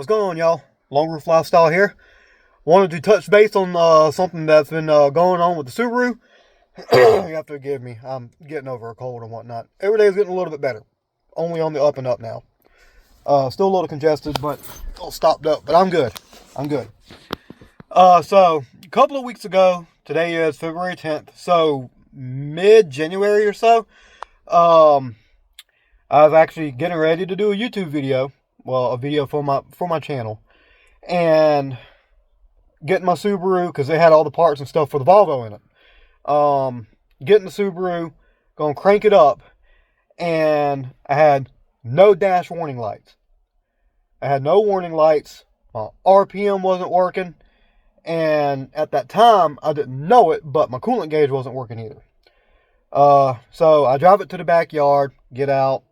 What's going on, y'all? Long Roof Lifestyle here. Wanted to touch base on something that's been going on with the Subaru. You have to forgive me. I'm getting over a cold and whatnot. Every day is getting a little bit better. Only on the up and up now. Still a little congested, but a little stopped up. But I'm good. I'm good. So, a couple of weeks ago, today is February 10th. So, mid-January or so, I was actually getting ready to do a YouTube video. Well, a video for my channel. And getting my Subaru, because they had all the parts and stuff for the Volvo in it. Getting the Subaru, gonna crank it up, and I had no dash warning lights. I had no warning lights. My RPM wasn't working, and at that time I didn't know it, but my coolant gauge wasn't working either. So I drive it to the backyard, get out,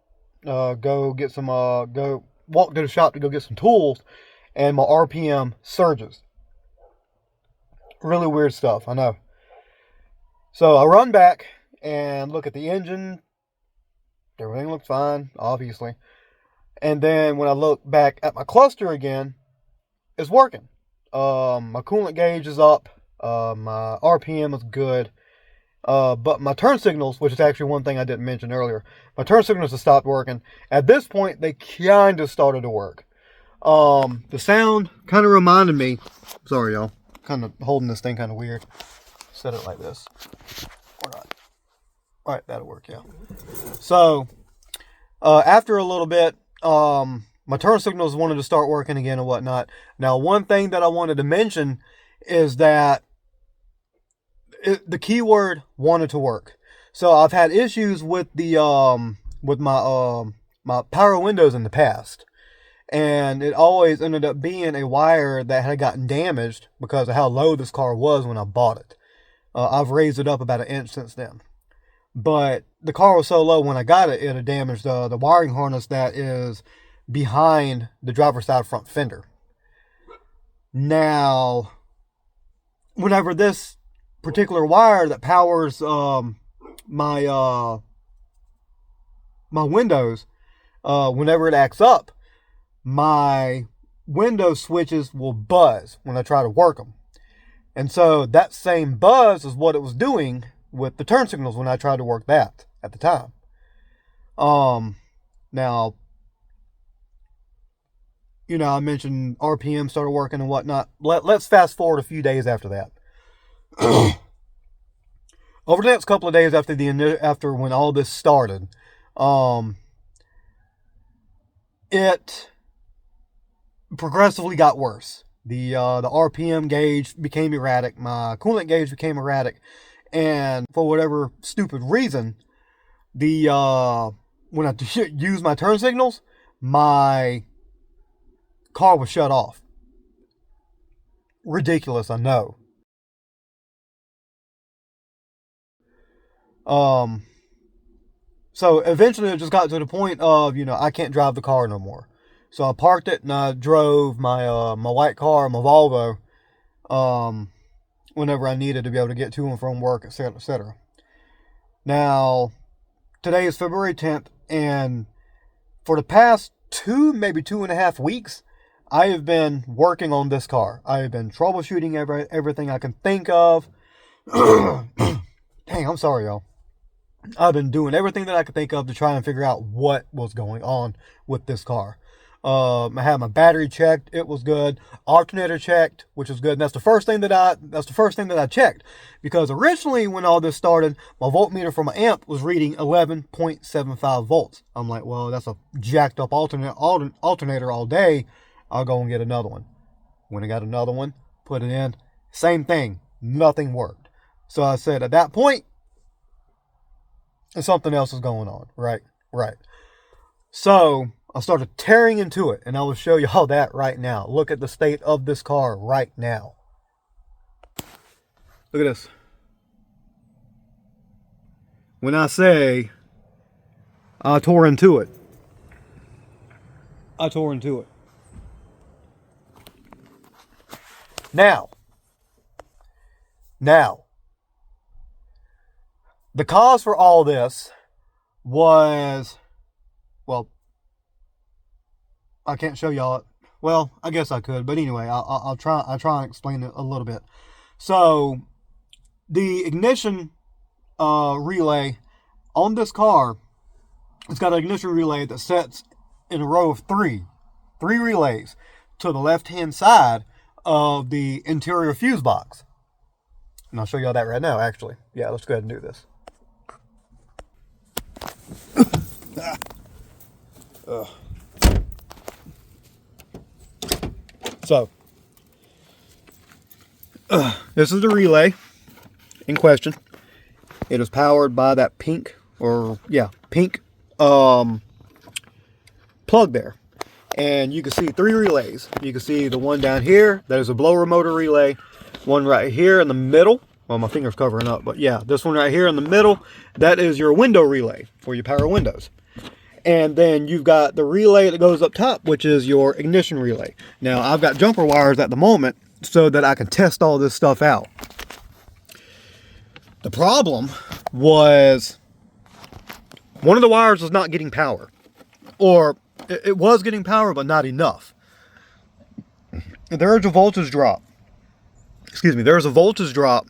go get some, go walk to the shop to go get some tools, and my RPM surges. Really weird stuff, I know. So I run back and look at the engine. Everything looks fine, obviously. And then when I look back at my cluster again, it's working. My coolant gauge is up. My RPM is good. But my turn signals, which is actually one thing I didn't mention earlier, my turn signals have stopped working. At this point, they kind of started to work. The sound kind of reminded me, sorry y'all, kind of holding this thing kind of weird. Set it like this. Or not. Alright, that'll work, yeah. So, after a little bit, my turn signals wanted to start working again and whatnot. Now, one thing that I wanted to mention is that the keyword wanted to work. So I've had issues with the with my power windows in the past, and it always ended up being a wire that had gotten damaged because of how low this car was when I bought it. I've raised it up about 1 inch since then, but the car was so low when I got it, it had damaged the wiring harness that is behind the driver's side front fender. Now, whenever this particular wire that powers my windows, whenever it acts up, my window switches will buzz when I try to work them. And so that same buzz is what it was doing with the turn signals when I tried to work that at the time. Now, you know, I mentioned RPM started working and whatnot. Let's fast forward a few days after that. Over the next couple of days after when all this started, it progressively got worse. The RPM gauge became erratic. My coolant gauge became erratic, and for whatever stupid reason, when I used my turn signals, my car was shut off. Ridiculous, I know. So eventually it just got to the point of, you know, I can't drive the car no more. So I parked it and I drove my my white car, my Volvo, whenever I needed to be able to get to and from work, etc., etc. Now, today is February 10th, and for the past maybe 2.5 weeks, I have been working on this car. I have been troubleshooting everything I can think of. Dang, I'm sorry, y'all. I've been doing everything that I could think of to try and figure out what was going on with this car. I had my battery checked; it was good. Alternator checked, which was good. And that's the first thing that I checked, because originally when all this started, my voltmeter for my amp was reading 11.75 volts. I'm like, well, that's a jacked up alternator all day. I'll go and get another one. When I got another one, put it in, same thing. Nothing worked. So I said at that point, and something else is going on, right? So I started tearing into it, and I will show you all that right now. Look at the state of this car right now. Look at this. When I say I tore into it, I tore into it. Now, the cause for all this was, well, I can't show y'all it. Well, I guess I could, but anyway, I'll try and explain it a little bit. So the ignition relay on this car, it's got an ignition relay that sets in a row of three relays to the left-hand side of the interior fuse box. And I'll show y'all that right now, actually. Yeah, let's go ahead and do this. So, this is the relay in question. It is powered by that pink plug there. And you can see three relays. You can see the one down here, that is a blower motor relay. One right here in the middle. Well, my finger's covering up, but yeah, this one right here in the middle, that is your window relay for your power windows. And then you've got the relay that goes up top, which is your ignition relay. Now, I've got jumper wires at the moment so that I can test all this stuff out. The problem was one of the wires was not getting power. Or it was getting power, but not enough. There is a voltage drop. Excuse me, there is a voltage drop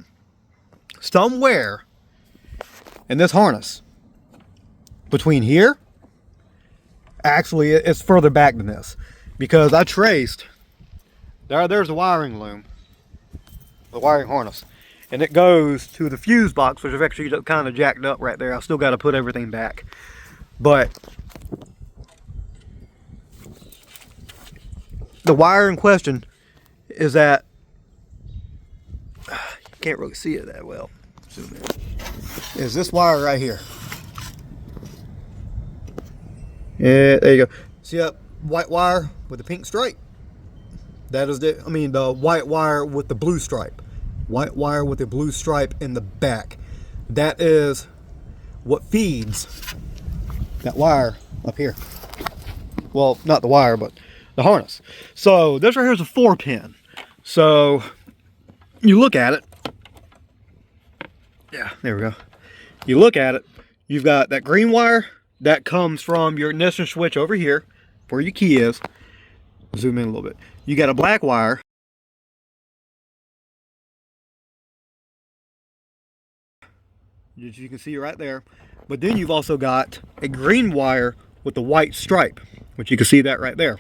somewhere in this harness. Between here, actually it's further back than this, because I traced, there's the wiring loom, the wiring harness, and it goes to the fuse box, which is actually kind of jacked up right there. I still got to put everything back, but the wire in question is that, you can't really see it that well, zoom in, is this wire right here. Yeah, there you go. See that white wire with the pink stripe? That is the white wire with the blue stripe. White wire with the blue stripe in the back. That is what feeds that wire up here. Well, not the wire, but the harness. So this right here is a 4-pin. So you look at it. Yeah, there we go. You look at it. You've got that green wire. That comes from your ignition switch over here, where your key is. Zoom in a little bit. You got a black wire. As you can see right there. But then you've also got a green wire with the white stripe, which you can see that right there.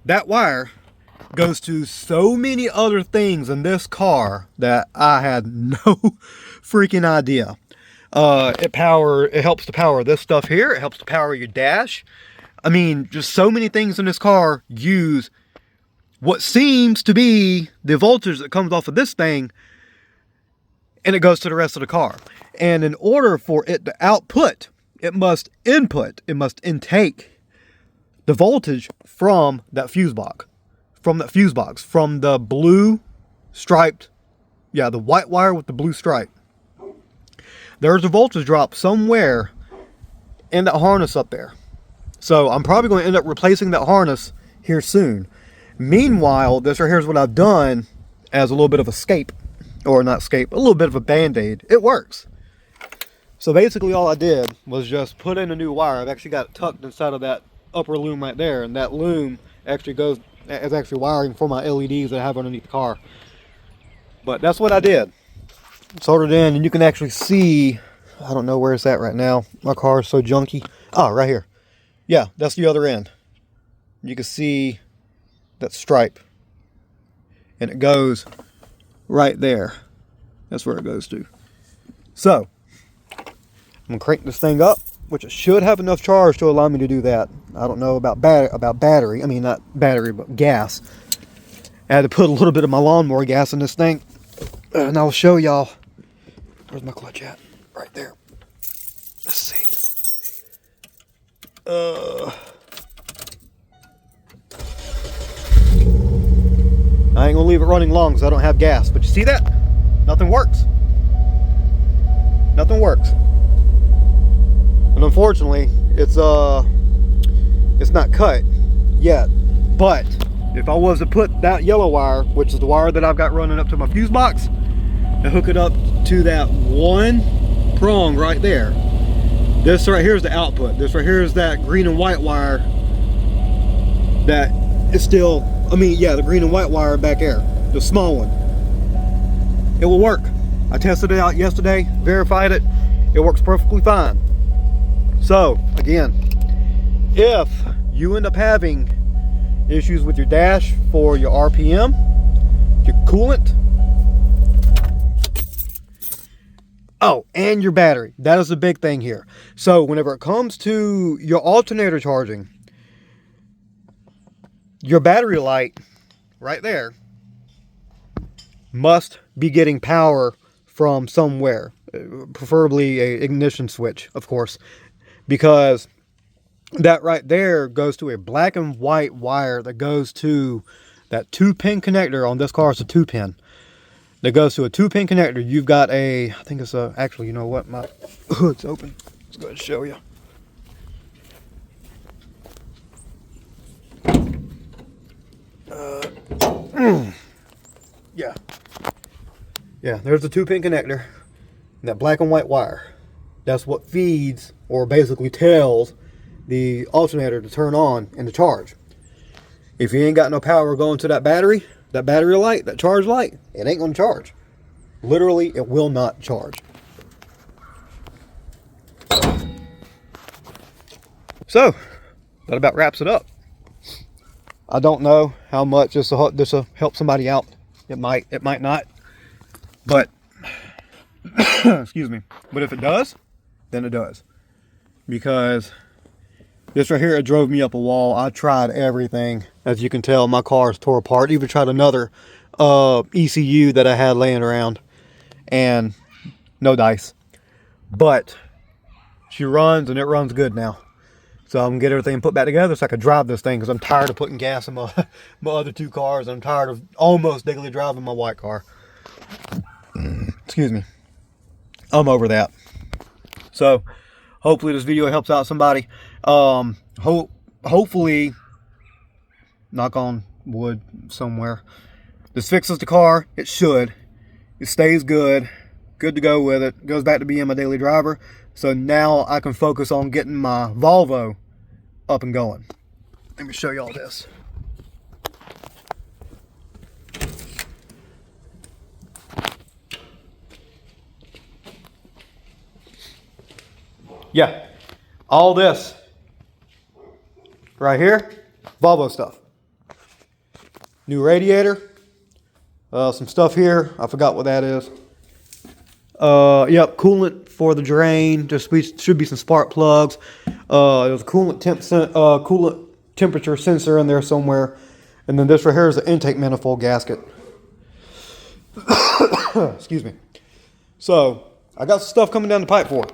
That wire goes to so many other things in this car that I had no freaking idea. It helps to power this stuff here. It helps to power your dash. I mean, just so many things in this car use what seems to be the voltage that comes off of this thing, and it goes to the rest of the car. And in order for it to output, it must intake the voltage from that fuse box. From the blue striped, the white wire with the blue stripe. There's a voltage drop somewhere in that harness up there. So I'm probably going to end up replacing that harness here soon. Meanwhile, this right here is what I've done as a little bit of a a little bit of a band-aid. It works. So basically all I did was just put in a new wire. I've actually got it tucked inside of that upper loom right there, and that loom is actually wiring for my LEDs that I have underneath the car. But that's what I did. Soldered in, and you can actually see, I don't know where it's at right now. My car is so junky. Oh, right here. Yeah, that's the other end. You can see that stripe. And it goes right there. That's where it goes to. So, I'm going to crank this thing up, which it should have enough charge to allow me to do that. I don't know about battery. I mean, not battery, but gas. I had to put a little bit of my lawnmower gas in this thing. And I'll show y'all. Where's my clutch at? Right there. Let's see. I ain't gonna leave it running long because I don't have gas. But you see that? Nothing works. Nothing works. And unfortunately, it's not cut yet. But if I was to put that yellow wire, which is the wire that I've got running up to my fuse box, and hook it up to that one prong right there. This right here is the output. This right here is that green and white wire that is still I mean, yeah, the green and white wire back there, the small one. It will work. I tested it out yesterday, verified it. It works perfectly fine. So, again, if you end up having issues with your dash for your RPM, your coolant, oh, and your battery. That is the big thing here. So whenever it comes to your alternator charging, your battery light right there must be getting power from somewhere, preferably an ignition switch, of course, because that right there goes to a black and white wire that goes to that 2-pin connector. On this car, it's a 2-pin that goes to a 2-pin connector. You've got a, I think it's a, actually, you know what, my hood's open. Let's go ahead and show you. Yeah, there's the 2-pin connector, and that black and white wire. That's what feeds, or basically tells, the alternator to turn on and to charge. If you ain't got no power going to that battery light, that charge light, it ain't gonna charge. Literally, it will not charge. So, that about wraps it up. I don't know how much this will help somebody out. It might not. But, excuse me. But if it does, then it does. Because this right here, it drove me up a wall. I tried everything. As you can tell, my car is tore apart. Even tried another ECU that I had laying around. And no dice. But she runs, and it runs good now. So I'm going to get everything put back together so I can drive this thing, because I'm tired of putting gas in my other two cars. I'm tired of almost daily driving my white car. Excuse me. I'm over that. So hopefully this video helps out somebody. Hopefully, knock on wood somewhere, this fixes the car. It should. It stays good to go with it. Goes back to being my daily driver. So now I can focus on getting my Volvo up and going. Let me show you all this. Yeah, all this right here, Volvo stuff. New radiator, some stuff here. I forgot what that is. Yep, coolant for the drain. There should be some spark plugs. There's a coolant temperature sensor in there somewhere. And then this right here is the intake manifold gasket. Excuse me. So I got some stuff coming down the pipe for it.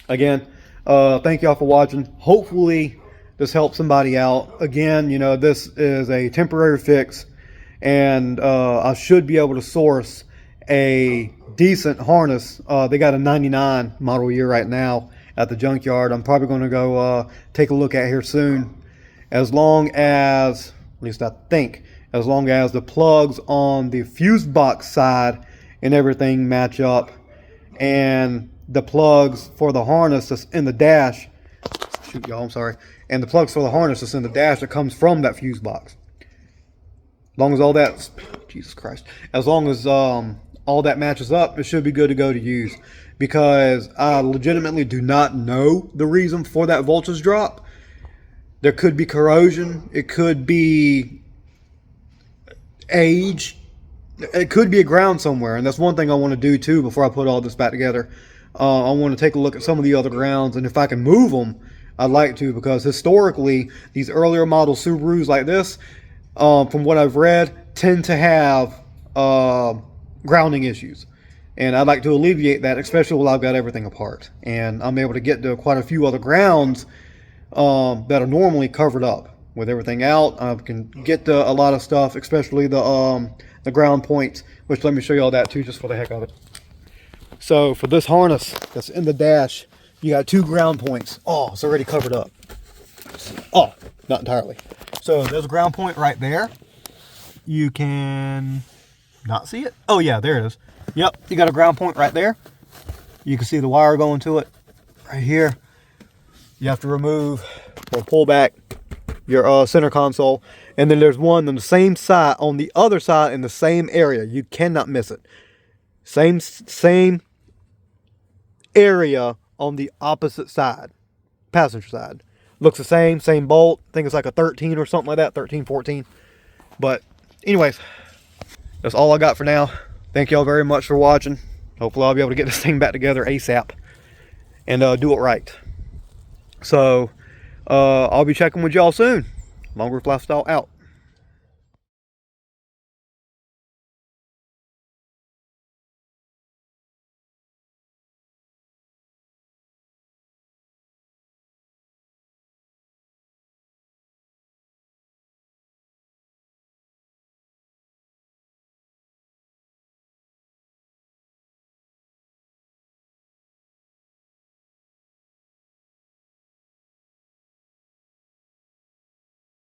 Again, thank y'all for watching. Hopefully this helps somebody out. Again, you know, this is a temporary fix, and I should be able to source a decent harness. They got a 99 model year right now at the junkyard. I'm probably going to go take a look at here soon. As long as, at least I think, as long as the plugs on the fuse box side and everything match up, and the plugs for the harness that's in the dash, shoot y'all, I'm sorry, and the plugs for the harness that's in the dash that comes from that fuse box. As long as all that's, Jesus Christ, as long as all that matches up, it should be good to go to use. Because I legitimately do not know the reason for that voltage drop. There could be corrosion. It could be age. It could be a ground somewhere. And that's one thing I want to do too before I put all this back together. I want to take a look at some of the other grounds, and if I can move them, I'd like to, because historically these earlier model Subarus like this, from what I've read, tend to have grounding issues. And I'd like to alleviate that, especially while I've got everything apart. And I'm able to get to quite a few other grounds that are normally covered up. With everything out, I can get to a lot of stuff, especially the ground points, which let me show you all that too, just for the heck of it. So for this harness that's in the dash, you got 2 ground points. Oh, it's already covered up. Oh, not entirely. So there's a ground point right there. You can not see it. Oh yeah, there it is. Yep, you got a ground point right there. You can see the wire going to it right here. You have to remove or pull back your center console, and then there's one on the same side, on the other side in the same area. You cannot miss it. Same area on the opposite side, passenger side. Looks the same bolt. I think it's like a 13 or something like that, 13, 14. But anyways, that's all I got for now. Thank y'all very much for watching. Hopefully I'll be able to get this thing back together ASAP and do it right. So I'll be checking with y'all soon. Long Roof Lifestyle out.